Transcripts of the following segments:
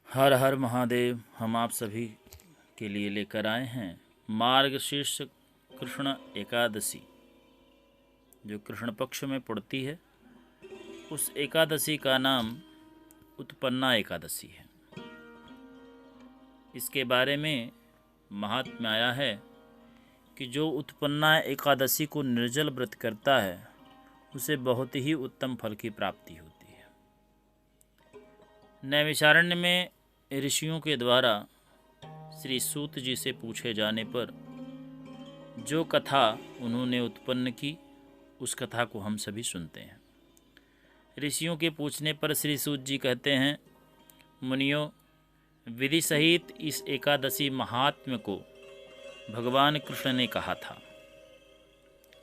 हर हर महादेव। हम आप सभी के लिए लेकर आए हैं मार्गशीर्ष कृष्ण एकादशी, जो कृष्ण पक्ष में पड़ती है। उस एकादशी का नाम उत्पन्ना एकादशी है। इसके बारे में महात्म्य आया है कि जो उत्पन्ना एकादशी को निर्जल व्रत करता है उसे बहुत ही उत्तम फल की प्राप्ति होती है। नैमिषारण्य में ऋषियों के द्वारा श्री सूत जी से पूछे जाने पर जो कथा उन्होंने उत्पन्न की, उस कथा को हम सभी सुनते हैं। ऋषियों के पूछने पर श्री सूत जी कहते हैं, मुनियों, विधि सहित इस एकादशी महात्म्य को भगवान कृष्ण ने कहा था।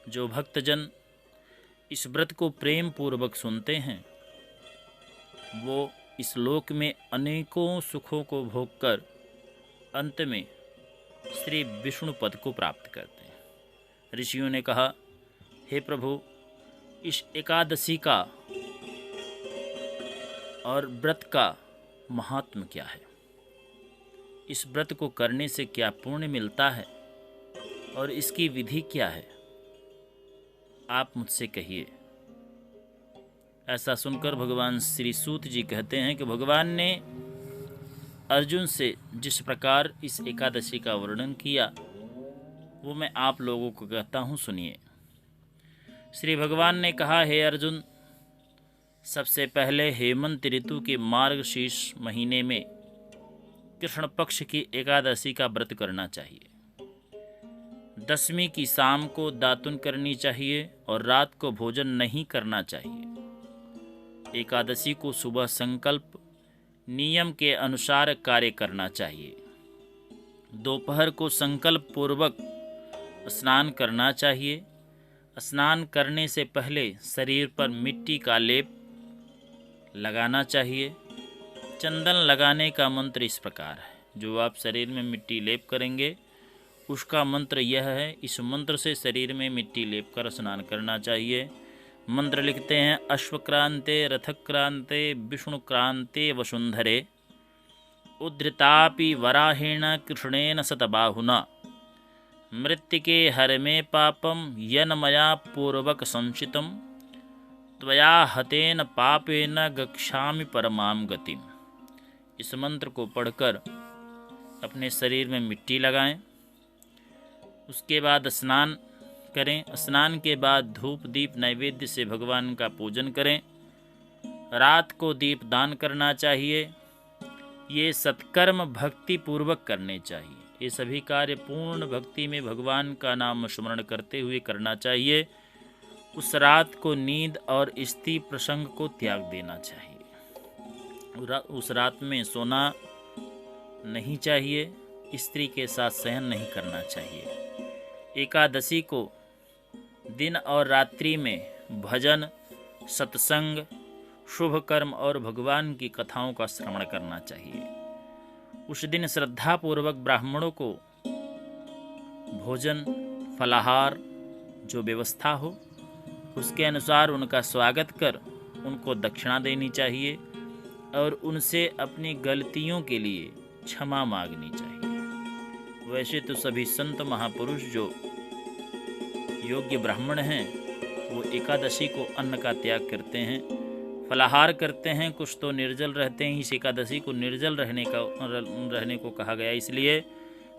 जो भक्तजन इस व्रत को प्रेम पूर्वक सुनते हैं वो इस लोक में अनेकों सुखों को भोगकर अंत में श्री विष्णु पद को प्राप्त करते हैं। ऋषियों ने कहा, हे प्रभु, इस एकादशी का और व्रत का महात्म्य क्या है? इस व्रत को करने से क्या पुण्य मिलता है और इसकी विधि क्या है? आप मुझसे कहिए। ऐसा सुनकर भगवान श्री सूत जी कहते हैं कि भगवान ने अर्जुन से जिस प्रकार इस एकादशी का वर्णन किया वो मैं आप लोगों को कहता हूँ, सुनिए। श्री भगवान ने कहा, हे अर्जुन, सबसे पहले हेमंत ऋतु के मार्गशीर्ष महीने में कृष्ण पक्ष की एकादशी का व्रत करना चाहिए। दशमी की शाम को दातुन करनी चाहिए और रात को भोजन नहीं करना चाहिए। एकादशी को सुबह संकल्प नियम के अनुसार कार्य करना चाहिए। दोपहर को संकल्प पूर्वक स्नान करना चाहिए। स्नान करने से पहले शरीर पर मिट्टी का लेप लगाना चाहिए। चंदन लगाने का मंत्र इस प्रकार है। जो आप शरीर में मिट्टी लेप करेंगे उसका मंत्र यह है, इस मंत्र से शरीर में मिट्टी लेप कर स्नान करना चाहिए। मंत्र लिखते हैं, अश्वक्रांते रथक्रांते विष्णुक्रांते वसुंधरे उद्धृतापि वराहेण कृष्णेन शतबाहुना मृत्तिके हर मे पापम यन मया पूर्वक संचितम त्वया हतेन पापेन गच्छामि परमाम गतिम। इस मंत्र को पढ़कर अपने शरीर में मिट्टी लगाएं। उसके बाद स्नान करें। स्नान के बाद धूप दीप नैवेद्य से भगवान का पूजन करें। रात को दीप दान करना चाहिए। ये सत्कर्म भक्ति पूर्वक करने चाहिए। ये सभी कार्य पूर्ण भक्ति में भगवान का नाम स्मरण करते हुए करना चाहिए। उस रात को नींद और स्त्री प्रसंग को त्याग देना चाहिए। उस रात में सोना नहीं चाहिए। स्त्री के साथ शयन नहीं करना चाहिए। एकादशी को दिन और रात्रि में भजन, सत्संग, शुभ कर्म और भगवान की कथाओं का श्रवण करना चाहिए। उस दिन श्रद्धापूर्वक ब्राह्मणों को भोजन, फलाहार जो व्यवस्था हो उसके अनुसार उनका स्वागत कर उनको दक्षिणा देनी चाहिए और उनसे अपनी गलतियों के लिए क्षमा मांगनी चाहिए। वैसे तो सभी संत महापुरुष जो योग्य ब्राह्मण हैं वो एकादशी को अन्न का त्याग करते हैं, फलाहार करते हैं। कुछ तो निर्जल रहते हैं। इस एकादशी को निर्जल रहने को कहा गया। इसलिए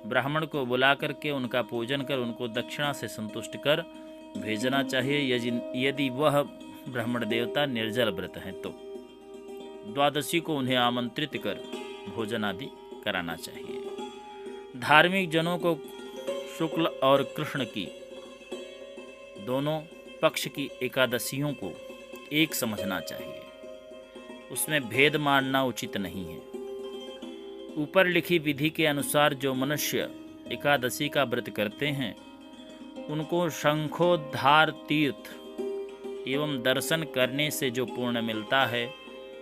ब्राह्मण को बुला करके उनका पूजन कर उनको दक्षिणा से संतुष्ट कर भेजना चाहिए। यदि वह ब्राह्मण देवता निर्जल व्रत हैं तो द्वादशी को उन्हें आमंत्रित कर भोजन आदि कराना चाहिए। धार्मिक जनों को शुक्ल और कृष्ण की दोनों पक्ष की एकादशियों को एक समझना चाहिए। उसमें भेद मानना उचित नहीं है। ऊपर लिखी विधि के अनुसार जो मनुष्य एकादशी का व्रत करते हैं उनको शंखोद्धार तीर्थ एवं दर्शन करने से जो पुण्य मिलता है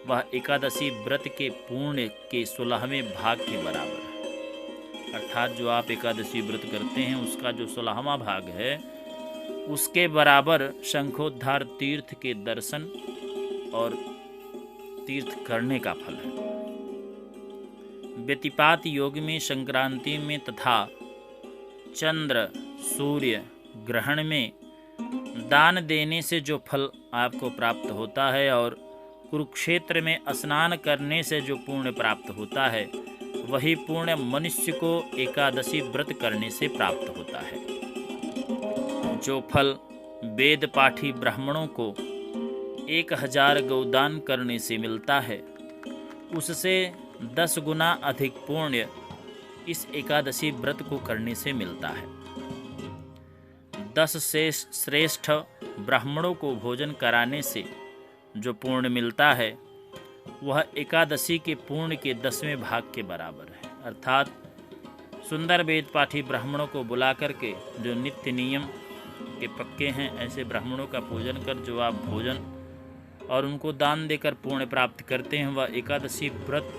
वह एकादशी व्रत के पुण्य के 16वें भाग के बराबर है। अर्थात जो आप एकादशी व्रत करते हैं उसका जो 16वां भाग है उसके बराबर शंखोद्धार तीर्थ के दर्शन और तीर्थ करने का फल है। व्यतिपात योग में, संक्रांति में तथा चंद्र सूर्य ग्रहण में दान देने से जो फल आपको प्राप्त होता है और कुरुक्षेत्र में स्नान करने से जो पुण्य प्राप्त होता है, वही पुण्य मनुष्य को एकादशी व्रत करने से प्राप्त होता है। जो फल वेद पाठी ब्राह्मणों को 1000 गौदान करने से मिलता है, उससे 10 गुना अधिक पुण्य इस एकादशी व्रत को करने से मिलता है। 10 से श्रेष्ठ ब्राह्मणों को भोजन कराने से जो पुण्य मिलता है, वह एकादशी के पुण्य के 10वें भाग के बराबर है। अर्थात सुंदर वेद पाठी ब्राह्मणों को बुला करके, जो नित्य नियम के पक्के हैं, ऐसे ब्राह्मणों का पूजन कर जो आप भोजन और उनको दान देकर पुण्य प्राप्त करते हैं, वह एकादशी व्रत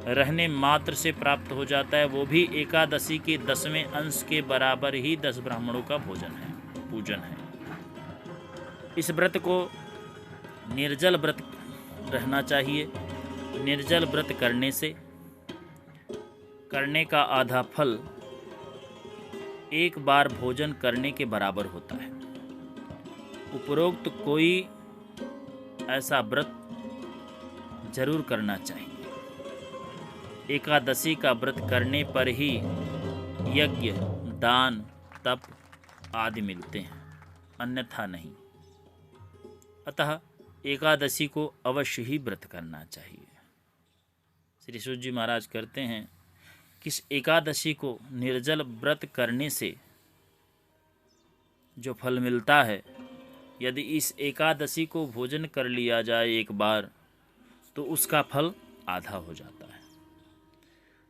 रहने मात्र से प्राप्त हो जाता है। वो भी एकादशी के 10वें अंश के बराबर ही 10 ब्राह्मणों का पूजन है। इस व्रत को निर्जल व्रत रहना चाहिए। निर्जल व्रत करने का आधा फल एक बार भोजन करने के बराबर होता है। उपरोक्त कोई ऐसा व्रत जरूर करना चाहिए। एकादशी का व्रत करने पर ही यज्ञ, दान, तप आदि मिलते हैं, अन्यथा नहीं। अतः एकादशी को अवश्य ही व्रत करना चाहिए। श्री सूत जी महाराज कहते हैं कि इस एकादशी को निर्जल व्रत करने से जो फल मिलता है, यदि इस एकादशी को भोजन कर लिया जाए एक बार, तो उसका फल आधा हो जाता है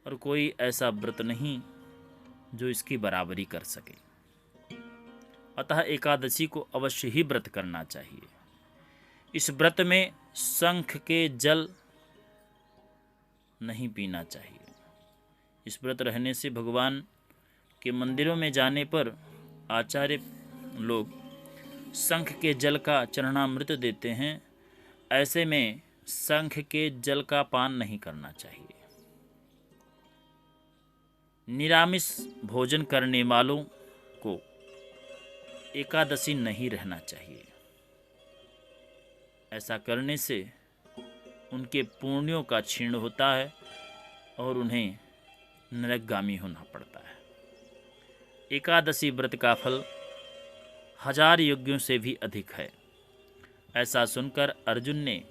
और कोई ऐसा व्रत नहीं जो इसकी बराबरी कर सके। अतः एकादशी को अवश्य ही व्रत करना चाहिए। इस व्रत में शंख के जल नहीं पीना चाहिए। इस व्रत रहने से भगवान के मंदिरों में जाने पर आचार्य लोग शंख के जल का चरणामृत देते हैं। ऐसे में शंख के जल का पान नहीं करना चाहिए। निरामिष भोजन करने वालों को एकादशी नहीं रहना चाहिए। ऐसा करने से उनके पुण्यों का क्षीण होता है और उन्हें नरकगामी होना पड़ता है। एकादशी व्रत का फल 1000 यज्ञों से भी अधिक है। ऐसा सुनकर अर्जुन ने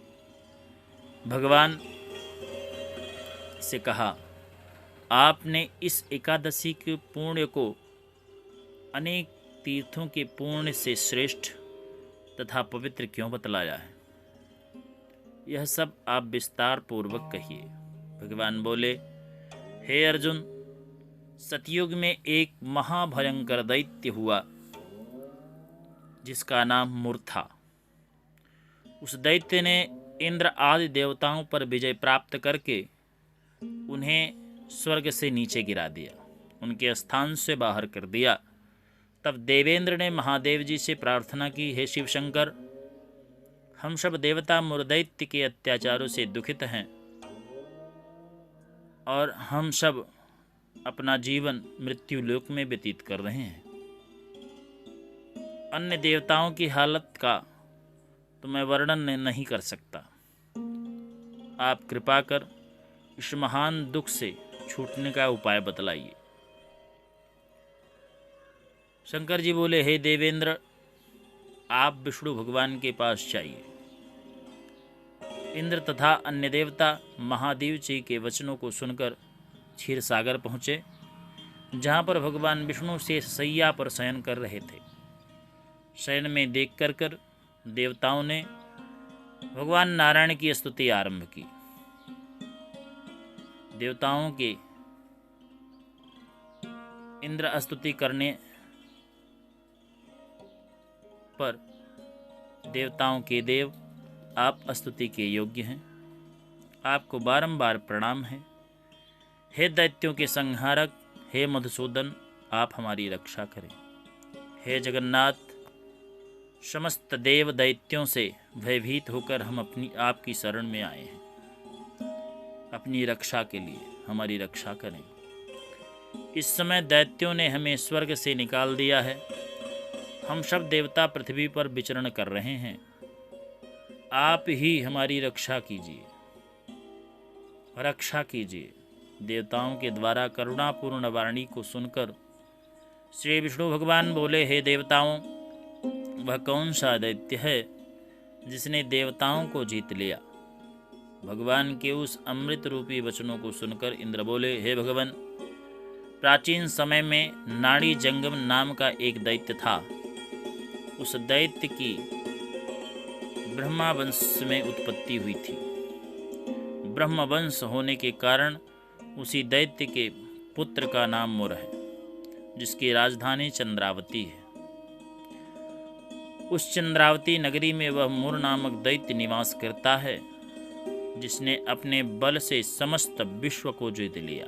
भगवान से कहा, आपने इस एकादशी के पुण्य को अनेक तीर्थों के पुण्य से श्रेष्ठ तथा पवित्र क्यों बतलाया है? यह सब आप विस्तार पूर्वक कहिए। भगवान बोले, हे अर्जुन, सतयुग में एक महाभयंकर दैत्य हुआ जिसका नाम मूर था। उस दैत्य ने इंद्र आदि देवताओं पर विजय प्राप्त करके उन्हें स्वर्ग से नीचे गिरा दिया, उनके स्थान से बाहर कर दिया। तब देवेंद्र ने महादेव जी से प्रार्थना की, हे शिव शंकर, हम सब देवता मूर्दैत्य के अत्याचारों से दुखित हैं और हम सब अपना जीवन मृत्यु लोक में व्यतीत कर रहे हैं। अन्य देवताओं की हालत का तो मैं वर्णन नहीं कर सकता। आप कृपा कर इस महान दुख से छूटने का उपाय बतलाइए। शंकर जी बोले, हे देवेंद्र, आप विष्णु भगवान के पास जाइए। इंद्र तथा अन्य देवता महादेव जी के वचनों को सुनकर क्षीर सागर पहुँचे, जहाँ पर भगवान विष्णु शेष शैया पर शयन कर रहे थे। शयन में देख कर देवताओं ने भगवान नारायण की स्तुति आरंभ की। देवताओं के इंद्र स्तुति करने पर देवताओं के देव, आप स्तुति के योग्य हैं। आपको बारंबार प्रणाम है। हे दैत्यों के संहारक, हे मधुसूदन, आप हमारी रक्षा करें। हे जगन्नाथ, समस्त देव दैत्यों से भयभीत होकर हम अपनी आपकी शरण में आए हैं। अपनी रक्षा के लिए हमारी रक्षा करें। इस समय दैत्यों ने हमें स्वर्ग से निकाल दिया है। हम सब देवता पृथ्वी पर विचरण कर रहे हैं। आप ही हमारी रक्षा कीजिए, रक्षा कीजिए। देवताओं के द्वारा करुणापूर्ण वाणी को सुनकर श्री विष्णु भगवान बोले, हे देवताओं, वह कौन सा दैत्य है जिसने देवताओं को जीत लिया? भगवान के उस अमृत रूपी वचनों को सुनकर इंद्र बोले, हे भगवान, प्राचीन समय में नाड़ी जंगम नाम का एक दैत्य था। उस दैत्य की ब्रह्मा वंश में उत्पत्ति हुई थी। ब्रह्म वंश होने के कारण उसी दैत्य के पुत्र का नाम मुर है, जिसकी राजधानी चंद्रावती है। उस चंद्रावती नगरी में वह मुर नामक दैत्य निवास करता है, जिसने अपने बल से समस्त विश्व को जीत लिया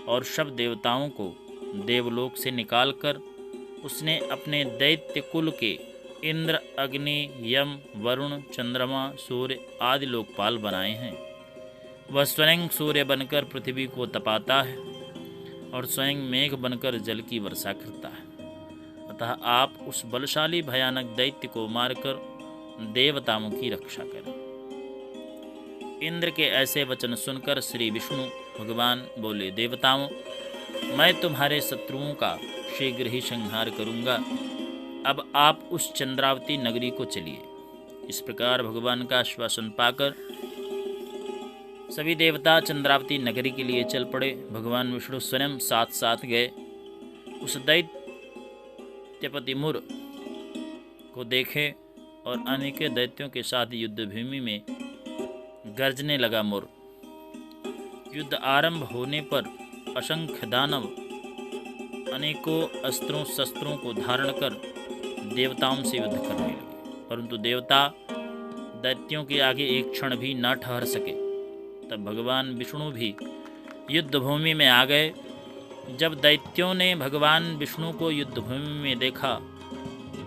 और सब देवताओं को देवलोक से निकालकर उसने अपने दैत्य कुल के इंद्र, अग्नि, यम, वरुण, चंद्रमा, सूर्य आदि लोकपाल बनाए हैं। वह स्वयं सूर्य बनकर पृथ्वी को तपाता है और स्वयं मेघ बनकर जल की वर्षा करता है। अतः आप उस बलशाली भयानक दैत्य को मारकर देवताओं की रक्षा करें। इंद्र के ऐसे वचन सुनकर श्री विष्णु भगवान बोले, देवताओं, मैं तुम्हारे शत्रुओं का शीघ्र ही संहार करूंगा। अब आप उस चंद्रावती नगरी को चलिए। इस प्रकार भगवान का आश्वासन पाकर सभी देवता चंद्रावती नगरी के लिए चल पड़े। भगवान विष्णु स्वयं साथ साथ गए। उस दैत्यपति मुर को देखे और अनेक दैत्यों के साथ युद्ध भूमि में गर्जने लगा मुर। युद्ध आरंभ होने पर असंख्य दानव अनेकों अस्त्रों शस्त्रों को धारण कर देवताओं से युद्ध करने लगे, परंतु देवता दैत्यों के आगे एक क्षण भी न ठहर सके। तब भगवान विष्णु भी युद्ध भूमि में आ गए। जब दैत्यों ने भगवान विष्णु को युद्ध भूमि में देखा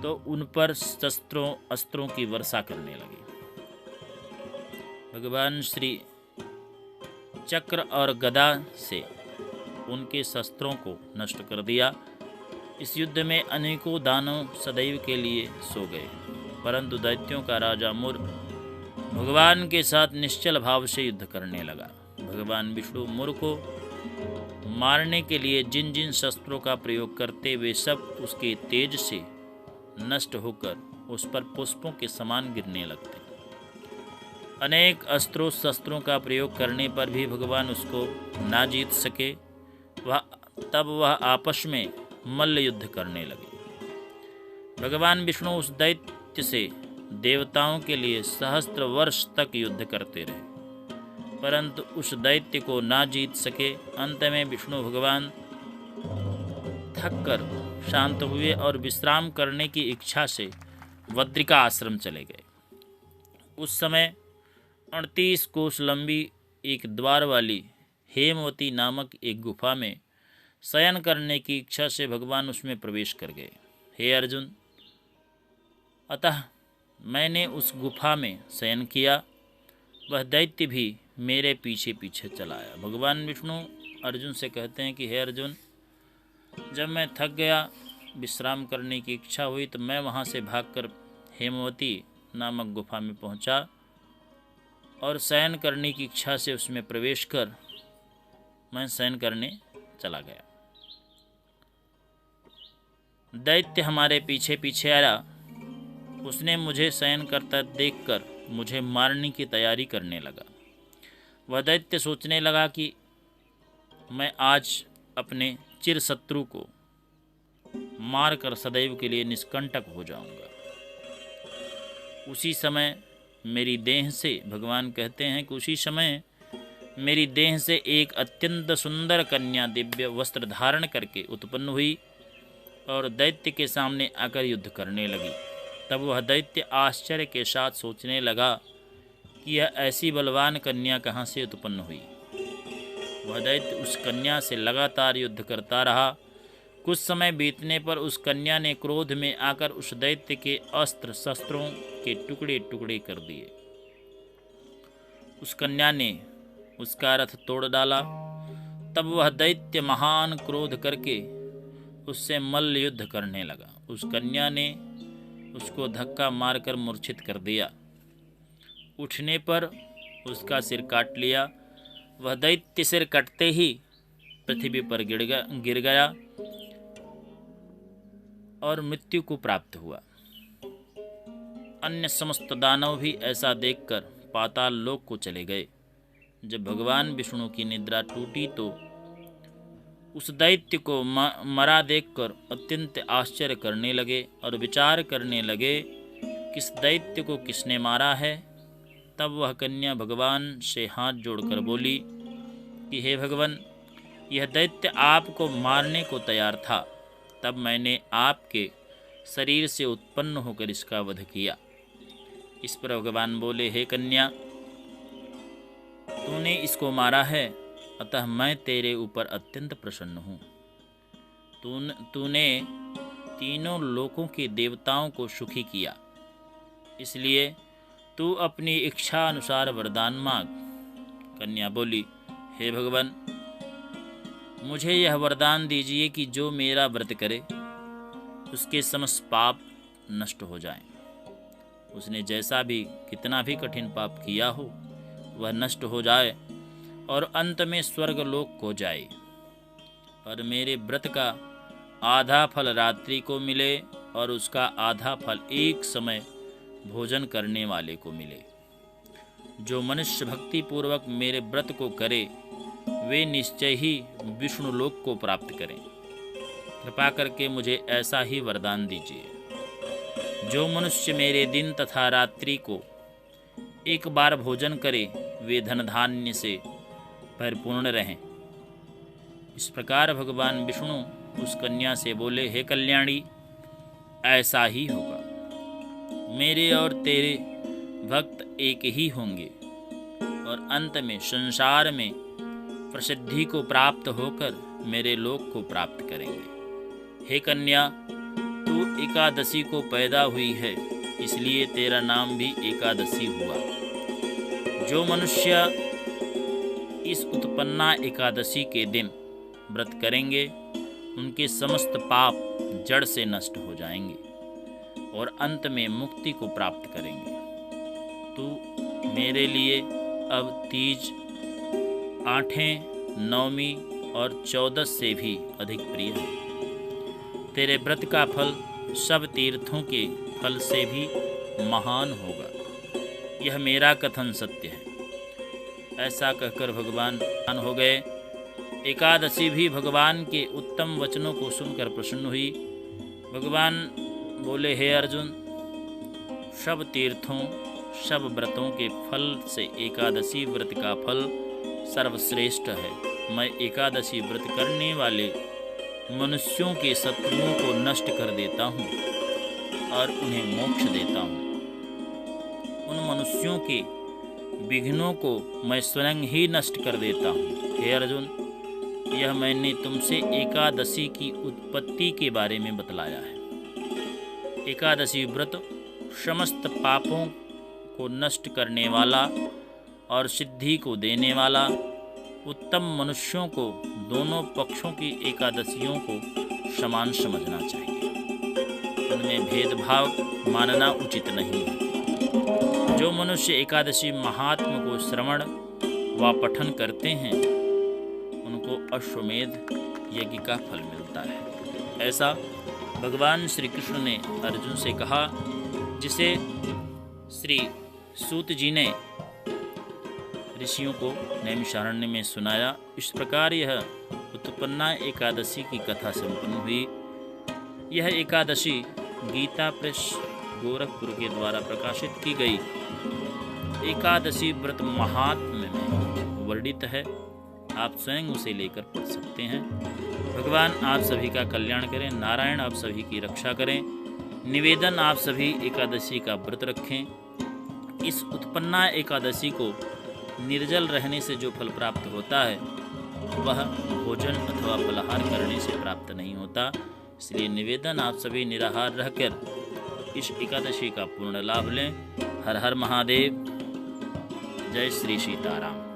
तो उन पर शस्त्रों अस्त्रों की वर्षा करने लगे। भगवान श्री चक्र और गदा से उनके शस्त्रों को नष्ट कर दिया। इस युद्ध में अनेकों दानव सदैव के लिए सो गए, परंतु दैत्यों का राजा मुर भगवान के साथ निश्चल भाव से युद्ध करने लगा। भगवान विष्णु मुर को मारने के लिए जिन जिन शस्त्रों का प्रयोग करते, वे सब उसके तेज से नष्ट होकर उस पर पुष्पों के समान गिरने लगते। अनेक अस्त्रों शस्त्रों का प्रयोग करने पर भी भगवान उसको ना जीत सके। तब वह आपस में मल्ल युद्ध करने लगे। भगवान विष्णु उस दैत्य से देवताओं के लिए सहस्त्र वर्ष तक युद्ध करते रहे, परंतु उस दैत्य को ना जीत सके। अंत में विष्णु भगवान थक कर शांत हुए और विश्राम करने की इच्छा से बद्रिका आश्रम चले गए। उस समय 38 कोस लंबी एक द्वार वाली हेमवती नामक एक गुफा में शयन करने की इच्छा से भगवान उसमें प्रवेश कर गए। हे अर्जुन, अतः मैंने उस गुफा में शयन किया। वह दैत्य भी मेरे पीछे पीछे चला आया। भगवान विष्णु अर्जुन से कहते हैं कि हे अर्जुन, जब मैं थक गया, विश्राम करने की इच्छा हुई, तो मैं वहाँ से भागकर हेमवती नामक गुफा में पहुँचा और शयन करने की इच्छा से उसमें प्रवेश कर मैं शयन करने चला गया। दैत्य हमारे पीछे पीछे आया। उसने मुझे शयन करता देखकर मुझे मारने की तैयारी करने लगा। वह दैत्य सोचने लगा कि मैं आज अपने चिर शत्रु को मारकर सदैव के लिए निष्कंटक हो जाऊंगा। उसी समय मेरी देह से, भगवान कहते हैं कि उसी समय मेरी देह से एक अत्यंत सुंदर कन्या दिव्य वस्त्र धारण करके उत्पन्न हुई और दैत्य के सामने आकर युद्ध करने लगी। तब वह दैत्य आश्चर्य के साथ सोचने लगा कि यह ऐसी बलवान कन्या कहाँ से उत्पन्न हुई। वह दैत्य उस कन्या से लगातार युद्ध करता रहा। कुछ समय बीतने पर उस कन्या ने क्रोध में आकर उस दैत्य के अस्त्र शस्त्रों के टुकड़े टुकड़े कर दिए। उस कन्या ने उसका रथ तोड़ डाला। तब वह दैत्य महान क्रोध करके उससे मल्ल युद्ध करने लगा। उस कन्या ने उसको धक्का मारकर मूर्छित कर दिया। उठने पर उसका सिर काट लिया। वह दैत्य सिर कटते ही पृथ्वी पर गिर गया और मृत्यु को प्राप्त हुआ। अन्य समस्त दानव भी ऐसा देखकर पाताल लोक को चले गए। जब भगवान विष्णु की निद्रा टूटी तो उस दैत्य को मरा देखकर अत्यंत आश्चर्य करने लगे और विचार करने लगे कि इस दैत्य को किसने मारा है। तब वह कन्या भगवान से हाथ जोड़कर बोली कि हे भगवान, यह दैत्य आपको मारने को तैयार था, तब मैंने आपके शरीर से उत्पन्न होकर इसका वध किया। इस पर भगवान बोले, हे कन्या, तूने इसको मारा है, अतः मैं तेरे ऊपर अत्यंत प्रसन्न हूँ। तूने तीनों लोकों के देवताओं को सुखी किया, इसलिए तू अपनी इच्छा अनुसार वरदान मांग। कन्या बोली, हे भगवान, मुझे यह वरदान दीजिए कि जो मेरा व्रत करे उसके समस्त पाप नष्ट हो जाएं। उसने जैसा भी कितना भी कठिन पाप किया हो वह नष्ट हो जाए और अंत में स्वर्ग लोक को जाए, और मेरे व्रत का आधा फल रात्रि को मिले और उसका आधा फल एक समय भोजन करने वाले को मिले। जो मनुष्य भक्ति पूर्वक मेरे व्रत को करे वे निश्चय ही विष्णु लोक को प्राप्त करें। कृपा करके मुझे ऐसा ही वरदान दीजिए। जो मनुष्य मेरे दिन तथा रात्रि को एक बार भोजन करे वे धन धान्य से परिपूर्ण रहें। इस प्रकार भगवान विष्णु उस कन्या से बोले, हे कल्याणी, ऐसा ही होगा। मेरे और तेरे भक्त एक ही होंगे और अंत में संसार में प्रसिद्धि को प्राप्त होकर मेरे लोक को प्राप्त करेंगे। हे कन्या, तू एकादशी को पैदा हुई है, इसलिए तेरा नाम भी एकादशी हुआ। जो मनुष्य इस उत्पन्ना एकादशी के दिन व्रत करेंगे उनके समस्त पाप जड़ से नष्ट हो जाएंगे और अंत में मुक्ति को प्राप्त करेंगे। तू मेरे लिए अब तीज, आठें, नौवीं और 14 से भी अधिक प्रिय है। तेरे व्रत का फल सब तीर्थों के फल से भी महान होगा। यह मेरा कथन सत्य है। ऐसा कहकर भगवान प्रसन्न हो गए। एकादशी भी भगवान के उत्तम वचनों को सुनकर प्रसन्न हुई। भगवान बोले, हे अर्जुन, सब तीर्थों सब व्रतों के फल से एकादशी व्रत का फल सर्वश्रेष्ठ है। मैं एकादशी व्रत करने वाले मनुष्यों के शत्रुओं को नष्ट कर देता हूँ और उन्हें मोक्ष देता हूँ। उन मनुष्यों के विघ्नों को मैं स्वयं ही नष्ट कर देता हूँ। हे अर्जुन, यह मैंने तुमसे एकादशी की उत्पत्ति के बारे में बतलाया है। एकादशी व्रत समस्त पापों को नष्ट करने वाला और सिद्धि को देने वाला, उत्तम मनुष्यों को दोनों पक्षों की एकादशियों को समान समझना चाहिए। उनमें भेदभाव मानना उचित नहीं है। जो मनुष्य एकादशी महात्म को श्रवण व पठन करते हैं उनको अश्वमेध यज्ञ का फल मिलता है। ऐसा भगवान श्री कृष्ण ने अर्जुन से कहा, जिसे श्री सूत जी ने ऋषियों को नैमिषारण्य में सुनाया। इस प्रकार यह उत्पन्ना एकादशी की कथा संपन्न हुई। यह एकादशी गीता प्रेस गोरखपुर के द्वारा प्रकाशित की गई एकादशी व्रत महात्म्य में वर्णित है। आप स्वयं उसे लेकर पढ़ सकते हैं। भगवान आप सभी का कल्याण करें। नारायण आप सभी की रक्षा करें। निवेदन, आप सभी एकादशी का व्रत रखें। इस उत्पन्ना एकादशी को निर्जल रहने से जो फल प्राप्त होता है वह भोजन अथवा फलाहार करने से प्राप्त नहीं होता। इसलिए निवेदन, आप सभी निराहार रहकर इस एकादशी का पूर्ण लाभ लें। हर हर महादेव। जय श्री सीताराम।